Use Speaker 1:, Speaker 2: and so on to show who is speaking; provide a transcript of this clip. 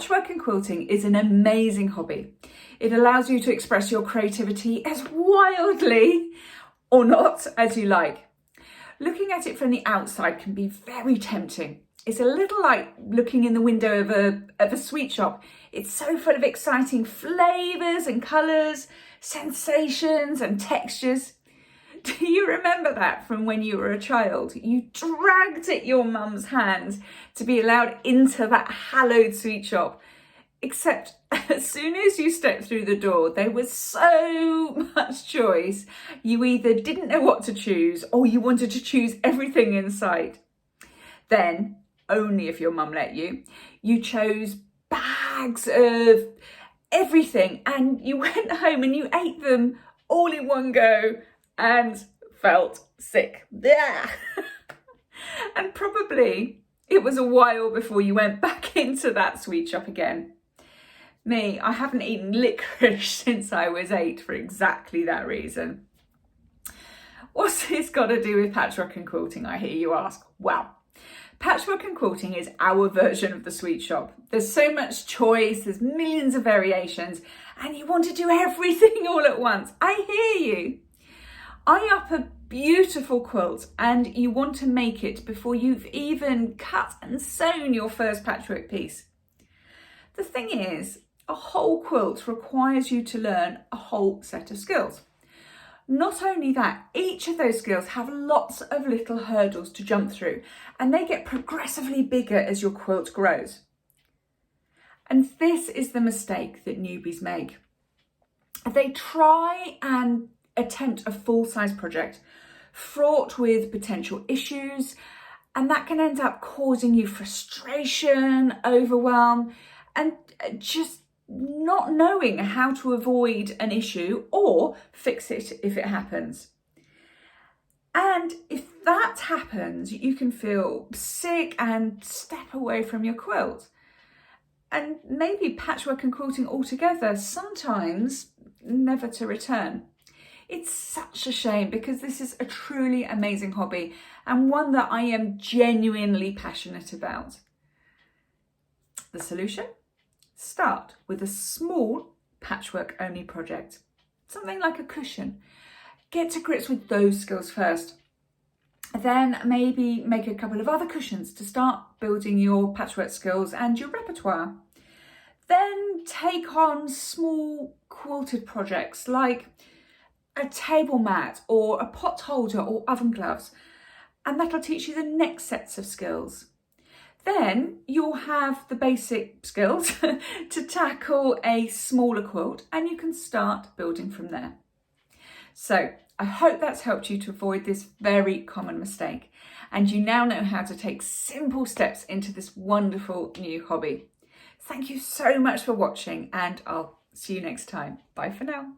Speaker 1: Patchwork and quilting is an amazing hobby. It allows you to express your creativity as wildly, or not, as you like. Looking at it from the outside can be very tempting. It's a little like looking in the window of a sweet shop. It's so full of exciting flavours and colours, sensations and textures. Do you remember that from when you were a child? You dragged at your mum's hand to be allowed into that hallowed sweet shop. Except as soon as you stepped through the door, there was so much choice. You either didn't know what to choose or you wanted to choose everything in sight. Then, only if your mum let you, you chose bags of everything and you went home and you ate them all in one go and felt sick. Yeah. And probably it was a while before you went back into that sweet shop again. Me, I haven't eaten licorice since I was 8 for exactly that reason. What's this got to do with patchwork and quilting, I hear you ask? Well, patchwork and quilting is our version of the sweet shop. There's so much choice, there's millions of variations, and you want to do everything all at once. I hear you. Eye up a beautiful quilt and you want to make it before you've even cut and sewn your first patchwork piece. The thing is, a whole quilt requires you to learn a whole set of skills. Not only that, each of those skills have lots of little hurdles to jump through and they get progressively bigger as your quilt grows. And this is the mistake that newbies make. They try and attempt a full-size project fraught with potential issues, and that can end up causing you frustration, overwhelm, and just not knowing how to avoid an issue or fix it if it happens. And if that happens, you can feel sick and step away from your quilt. And maybe patchwork and quilting altogether, sometimes never to return. It's such a shame because this is a truly amazing hobby and one that I am genuinely passionate about. The solution? Start with a small patchwork only project, something like a cushion. Get to grips with those skills first. Then maybe make a couple of other cushions to start building your patchwork skills and your repertoire. Then take on small quilted projects like a table mat or a pot holder or oven gloves, and that'll teach you the next sets of skills. Then you'll have the basic skills to tackle a smaller quilt and you can start building from there. So I hope that's helped you to avoid this very common mistake and you now know how to take simple steps into this wonderful new hobby. Thank you so much for watching and I'll see you next time. Bye for now.